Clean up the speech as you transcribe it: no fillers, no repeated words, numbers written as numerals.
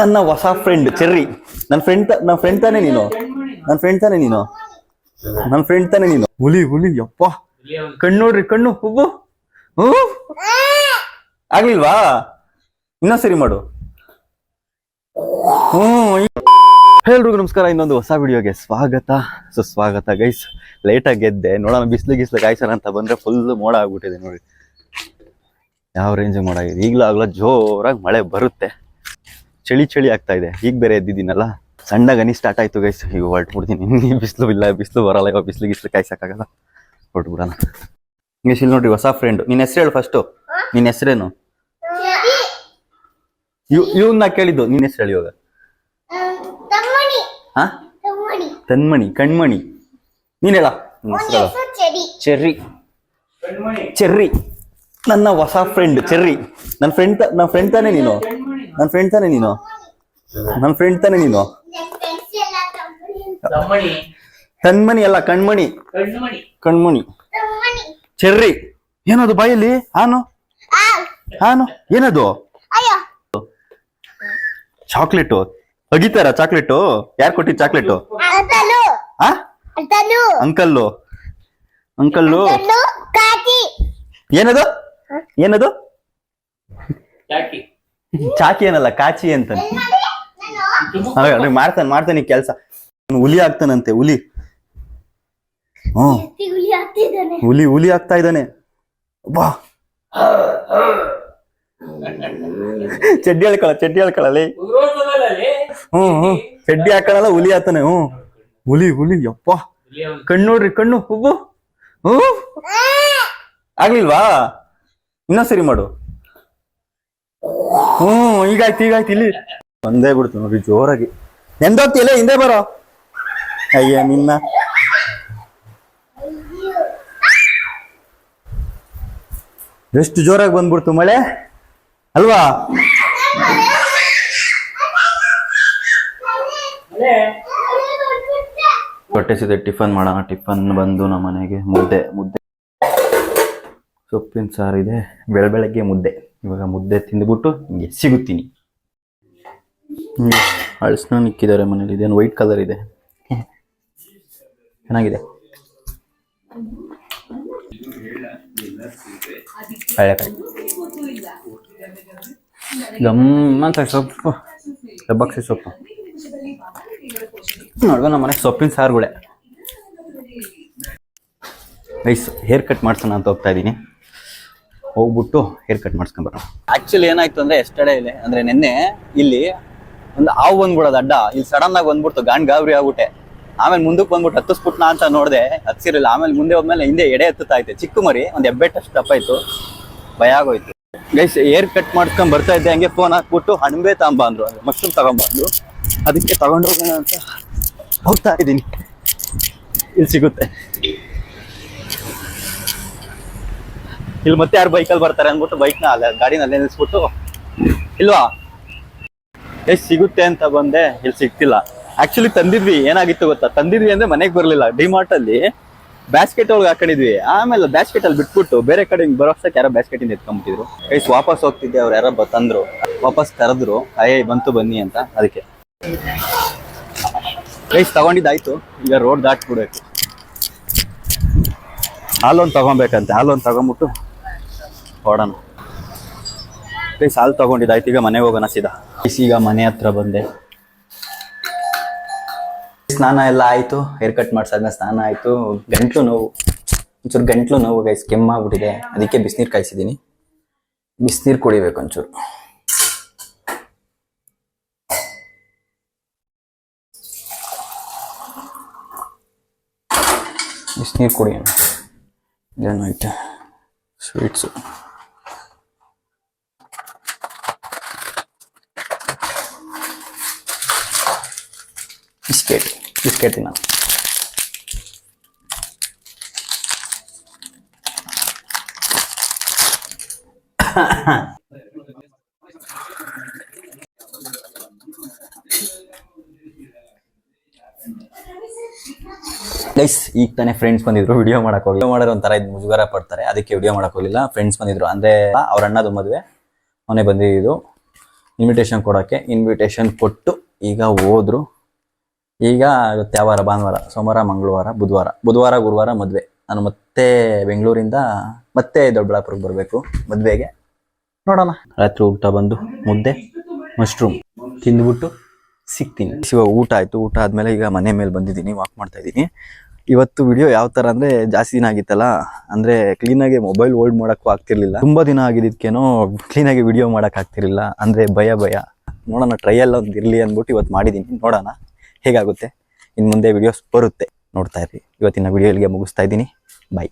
ನನ್ನ ಹೊಸ friend cherry. ನನ್ನ ಫ್ರೆಂಡ್ ತಾನೇ ನೀನು. ಹುಲಿ ಯಪ್ಪ ಕಣ್ಣು ನೋಡ್ರಿ, ಕಣ್ಣು ಹುಬ್ಬು. ಆಗ್ಲಿಲ್ವಾ? ಇನ್ನೊಂದ್ಸರಿ ಮಾಡು. ಎಲ್ರಿಗೂ ನಮಸ್ಕಾರ, ಇನ್ನೊಂದು ಹೊಸ ವಿಡಿಯೋಗೆ ಸ್ವಾಗತ ಸುಸ್ವಾಗತ. ಗೈಸ್ ಲೇಟಾಗಿ ಗೆದ್ದೆ, ನೋಡೋಣ ಬಿಸ್ಲು ಕಾಯ್ಸೋಣ ಅಂತ ಬಂದ್ರೆ ಫುಲ್ ಮೋಡ ಆಗ್ಬಿಟ್ಟಿದೆ ನೋಡಿ. ಯಾವ ರೇಂಜ್ ಮೋಡ ಆಗಿದೆ. ಆಗ್ಲೂ ಜೋರಾಗಿ ಮಳೆ ಬರುತ್ತೆ. ಚಳಿ ಆಗ್ತಾ ಇದೆ. ಈಗ ಬೇರೆ ಎದ್ದಿದ್ದೀನಲ್ಲ, ಸಣ್ಣ ಗನಿ ಸ್ಟಾರ್ಟ್ ಆಯ್ತು ಗೈಸ್. ಈಗ ಹೊರಟ್ಬಿಡ್ತೀನಿ. ಬಿಸಿಲು ಬರಲ್ಲ, ಇವಾಗ ಬಿಸ್ಲು ಕಾಯ್ಸಕ್ಕಾಗಲ್ಲ, ಹೊರಟ್ಬಿಡೋಣ. ಇಂಗ್ಲೀಷ್ ಇಲ್ಲಿ ನೋಡ್ರಿ, ಹೊಸ ಫ್ರೆಂಡ್. ನಿನ್ನ ಹೆಸರು ಹೇಳು ಫಸ್ಟು. ನಿನ್ನ ಹೆಸರೇನು? ಇವನ್ನ ಕೇಳಿದ್ದು. ನಿನ್ನ ಹೆಸರು ಹೇಳಿ ಇವಾಗ. ತನ್ಮಣಿ, ಕಣ್ಮಣಿ. ನೀನ್ ಹೇಳ. ಚೆರ್ರಿ. ನನ್ನ ಹೊಸ ಫ್ರೆಂಡ್ ಚೆರ್ರಿ. ನನ್ನ ಫ್ರೆಂಡ್ ತಾನೇ ನೀನು. ತನ್ಮಣಿ ಅಲ್ಲ, ಕಣ್ಮಣಿ. ಚೆರ್ರಿ. ಏನದು ಬಾಯಲ್ಲಿ? ಆನು ಏನದು? ಚಾಕ್ಲೇಟು. ಅಗಿತಾರ ಚಾಕ್ಲೇಟು? ಯಾರು ಕೊಟ್ಟಿದ್ ಚಾಕ್ಲೇಟು? ಅಂಕಲ್ಲು. ಏನದು? ಚಾಕಿ ಏನಲ್ಲ, ಕಾಚಿ ಅಂತ. ಮಾಡ್ತಾನೆ ಕೆಲ್ಸ. ಹುಲಿ ಆಗ್ತಾನಂತೆ. ಹುಲಿ ಆಗ್ತಾ ಇದ್ದಾನೆ. ಬಾ ಚಡ್ಡಿ ಹೇಳ್ಕೊಳ್ಳಲಿ. ಚಡ್ಡಿ ಹಾಕೊಳ್ಳಲ್ಲ, ಹುಲಿ ಆಗ್ತಾನೆ. ಹುಲಿ ಯಪ್ಪ ಕಣ್ಣು ನೋಡ್ರಿ, ಕಣ್ಣು ಹುಬ್ಬು. ಆಗ್ಲಿಲ್ವಾ? ಇನ್ನೊಂದ್ಸರಿ ಮಾಡು. ಈಗಾಯ್ತು. ಇಲ್ಲಿ ಬಂದೇ ಬಿಡ್ತು ನೋಡ್ರಿ ಜೋರಾಗಿ. ಎಂದೋಗ್ತಿಲ್ಲ, ಹಿಂದೆ ಬರೋ. ಅಯ್ಯ ನಿನ್ನ. ಎಷ್ಟು ಜೋರಾಗಿ ಬಂದ್ಬಿಡ್ತು ಮಳೆ ಅಲ್ವಾ? ಹೊಟ್ಟೆ ಸಿದೆ. ಟಿಫನ್ ಮಾಡೋಣ. ಟಿಫನ್ ಬಂದು ನಮ್ಮ ಮನೆಗೆ ಮುದ್ದೆ ಸೊಪ್ಪಿನ ಸಾರಿದೆ. ಬೆಳಗ್ಗೆ ಮುದ್ದೆ. ಇವಾಗ ಮುದ್ದೆ ತಿಂದ್ಬಿಟ್ಟು ಹಿಂಗೆ ಸಿಗುತ್ತೀನಿ. ಅಳಸನ ನಿಕ್ಕಿದ್ದಾರೆ ಮನೇಲಿ. ಇದೇನು ವೈಟ್ ಕಲರ್ ಇದೆ, ಚೆನ್ನಾಗಿದೆ. ಹಳೆಕಾಯಿ ಗಮ್ಮಂತ ಸೊಪ್ಪು, ಹೆಬ್ಬಕ್ಸಿ ಸೊಪ್ಪು. ನೋಡುವ ನಮ್ಮ ಮನೆಗೆ ಸೊಪ್ಪಿನ ಸಾರುಗಳೇ. ನೈಸ್. ಹೇರ್ ಕಟ್ ಮಾಡ್ಸೋಣ ಅಂತ ಹೋಗ್ತಾ ಇದ್ದೀನಿ. ಹೋಗ್ಬಿಟ್ಟು ಹೇರ್ ಕಟ್ ಮಾಡ್ಸ್ಕೊಂಬರೋಣ. ಆಕ್ಚುಲಿ ಏನಾಯ್ತು ಅಂದ್ರೆ, ಎಸ್ಟರ್ಡೇ ಇಲ್ಲಿ ಅಂದ್ರೆ ನಿನ್ನೆ ಇಲ್ಲಿ ಒಂದು ಹಾವು ಬಂದ್ಬಿಡೋದು ಅಡ್ಡ. ಇಲ್ಲಿ ಸಡನ್ ಆಗಿ ಬಂದ್ಬಿಡ್ತು, ಗಾಬರಿ ಆಗ್ಬಿಟ್ಟೆ. ಆಮೇಲೆ ಮುಂದಕ್ಕೆ ಬಂದ್ಬಿಟ್ಟು ಹತ್ತಿಸ್ಬಿಟ್ನಾ ಅಂತ ನೋಡಿದೆ, ಹತ್ತಿಸಿರಲಿಲ್ಲ. ಆಮೇಲೆ ಮುಂದೆ ಹೋದ್ಮೇಲೆ ಹಿಂದೆ ಎಡೆ ಹತ್ತುತ್ತಾ ಐತೆ. ಚಿಕ್ಕ ಮರಿ, ಒಂದು ಹೆಬ್ಬೆಟ್ಟಷ್ಟು ದಪ್ಪ ಇತ್ತು. ಭಯ ಆಗೋಯ್ತು ಗೈಸ್. ಹೇರ್ ಕಟ್ ಮಾಡ್ಕೊಂಡ್ ಬರ್ತಾ ಇದ್ದೆ, ಹಂಗೆ ಫೋನ್ ಹಾಕ್ಬಿಟ್ಟು ಅಣಬೆ ತಗೊಂಬ ಅಂದ್ರು, ಮಶ್ರೂಮ್ ತಗೊಂಬಂದ್ರು. ಅದಕ್ಕೆ ತಗೊಂಡೋಗೋಣ ಅಂತ ಹೋಗ್ತಾ ಇದ್ದೀನಿ. ಇಲ್ಲಿ ಸಿಗುತ್ತೆ. ಇಲ್ಲಿ ಮತ್ತೆ ಯಾರು ಬೈಕಲ್ಲಿ ಬರ್ತಾರೆ ಅಂದ್ಬಿಟ್ಟು ಬೈಕ್ನ ಅಲ್ಲ ಗಾಡಿನಲ್ಲೇ ನಿಲ್ಸ್ಬಿಟ್ಟು, ಇಲ್ವಾ ಎಷ್ಟು ಸಿಗುತ್ತೆ ಅಂತ ಬಂದೆ. ಇಲ್ಲಿ ಸಿಗ್ತಿಲ್ಲ. ಆಕ್ಚುಲಿ ತಂದಿದ್ವಿ. ಏನಾಗಿತ್ತು ಗೊತ್ತಾ? ತಂದಿದ್ವಿ ಅಂದ್ರೆ ಮನೆಗೆ ಬರ್ಲಿಲ್ಲ. ಡಿಮಾರ್ಟ್ ಅಲ್ಲಿ ಬ್ಯಾಸ್ಕೆಟ್ ಒಳಗೆ ಹಾಕೊಂಡಿದ್ವಿ. ಆಮೇಲೆ ಬ್ಯಾಸ್ಕೆಟ್ ಅಲ್ಲಿ ಬಿಟ್ಬಿಟ್ಟು ಬೇರೆ ಕಡೆ ಬರೋಷ್ಟಕ್ಕೆ ಯಾರೋ ಬ್ಯಾಸ್ಕೆಟ್ ಇಂದ ಎತ್ಕೊಂಡ್ಬಿಟ್ಟಿದ್ರು. ಗೈಸ್ ವಾಪಸ್ ಹೋಗ್ತಿದ್ದೆ, ಅವ್ರು ಯಾರೋ ತಂದ್ರು, ವಾಪಸ್ ಕರೆದ್ರು. ಬಂತು ಬನ್ನಿ ಅಂತ. ಅದಕ್ಕೆ ಗೈಸ್ ತಗೊಂಡಿದ್ದಾಯ್ತು. ಈಗ ರೋಡ್ ದಾಟ್ಬಿಡ್ಬೇಕು. ಹಾಲೊಂದು ತಗೊಬೇಕಂತೆ. ಹಾಲೊಂದು ತಗೊಂಡ್ಬಿಟ್ಟು ಹೊಡೋಣ. ಗೈಸ್ ಹಾಲು ತಗೊಂಡಿದ್ದಾಯ್ತು. ಈಗ ಮನೆಗೆ ಹೋಗೋಣ ಸೀದಾ. ಈಗ ಮನೆ ಹತ್ರ ಬಂದೆ. ಸ್ನಾನ ಎಲ್ಲ ಆಯ್ತು. ಹೇರ್ ಕಟ್ ಮಾಡ್ಸಾದ್ಮೇಲೆ ಸ್ನಾನ ಆಯ್ತು. ಒಂಚೂರು ಗಂಟ್ಲು ನೋವು ಗೈಸ್, ಕೆಮ್ಮಾಗ್ಬಿಟ್ಟಿದೆ. ಅದಕ್ಕೆ ಬಿಸಿನೀರು ಕಾಯಿಸಿದ್ದೀನಿ. ಬಿಸಿನೀರು ಕುಡಿಬೇಕು ಒಂಚೂರು. ಬಿಸಿನೀರು ಕುಡಿಯೋಣ. ಇದೇನಾಯ್ತು? ಸ್ವೀಟ್ಸು. ಬಿಸ್ಕೆಟ್ ತಿನ್ನ. ಗೈಸ್ ಈಗ ತಾನೇ ಫ್ರೆಂಡ್ಸ್ ಬಂದಿದ್ರು. ವಿಡಿಯೋ ಮಾಡಕ್ ಹೋಗಿ ಮಾಡೋರು ಒಂಥರ ಇದು ಮುಜುಗರ ಪಡ್ತಾರೆ. ಅದಕ್ಕೆ ವಿಡಿಯೋ ಮಾಡಕ್ ಹೋಗಿಲ್ಲ. ಫ್ರೆಂಡ್ಸ್ ಬಂದಿದ್ರು. ಅಂದ್ರೆ ಅವ್ರ ಅಣ್ಣದು ಮದುವೆ, ಅವನೇ ಬಂದಿದ್ದು. ಇನ್ವಿಟೇಷನ್ ಕೊಡೋಕ್ಕೆ. ಇನ್ವಿಟೇಷನ್ ಕೊಟ್ಟು ಈಗ ಹೋದ್ರು. ಈಗ ಇವತ್ತು ಯಾವ ವಾರ? ಭಾನುವಾರ, ಸೋಮವಾರ, ಮಂಗಳವಾರ, ಬುಧವಾರ ಗುರುವಾರ ಮದುವೆ. ನಾನು ಮತ್ತೆ ಬೆಂಗಳೂರಿಂದ ಮತ್ತೆ ದೊಡ್ಡಬಳ್ಳಾಪುರಕ್ಕೆ ಬರಬೇಕು ಮದುವೆಗೆ. ನೋಡೋಣ. ರಾತ್ರಿ ಊಟ ಬಂದು ಮುದ್ದೆ ಮಶ್ರೂಮ್ ತಿಂದ್ಬಿಟ್ಟು ಸಿಗ್ತೀನಿ. ಇವಾಗ ಊಟ ಆಯಿತು. ಊಟ ಆದಮೇಲೆ ಈಗ ಮನೆ ಮೇಲೆ ಬಂದಿದ್ದೀನಿ, ವಾಕ್ ಮಾಡ್ತಾ ಇದ್ದೀನಿ. ಇವತ್ತು ವಿಡಿಯೋ ಯಾವ ಥರ ಅಂದರೆ ಜಾಸ್ತಿ ದಿನ ಆಗಿತ್ತಲ್ಲ, ಅಂದರೆ ಕ್ಲೀನಾಗಿ ಮೊಬೈಲ್ ಹೋಲ್ಡ್ ಮಾಡೋಕ್ಕೂ ಆಗ್ತಿರ್ಲಿಲ್ಲ. ತುಂಬ ದಿನ ಆಗಿದ್ದಕ್ಕೇನೋ ಕ್ಲೀನಾಗಿ ವಿಡಿಯೋ ಮಾಡೋಕ್ಕಾಗ್ತಿರ್ಲಿಲ್ಲ. ಅಂದರೆ ಭಯ. ನೋಡೋಣ, ಟ್ರಯಲ್ ಒಂದು ಇರಲಿ ಅಂದ್ಬಿಟ್ಟು ಇವತ್ತು ಮಾಡಿದ್ದೀನಿ. ನೋಡೋಣ ಹೇಗಾಗುತ್ತೆ. ಇನ್ನು ಮುಂದೆ ವಿಡಿಯೋಸ್ ಬರುತ್ತೆ, ನೋಡ್ತಾ ಇರ್ರಿ. ಇವತ್ತಿನ ವಿಡಿಯೋ ಇಲ್ಲಿಗೆ ಮುಗಿಸ್ತಾ ಇದ್ದೀನಿ. ಬಾಯ್.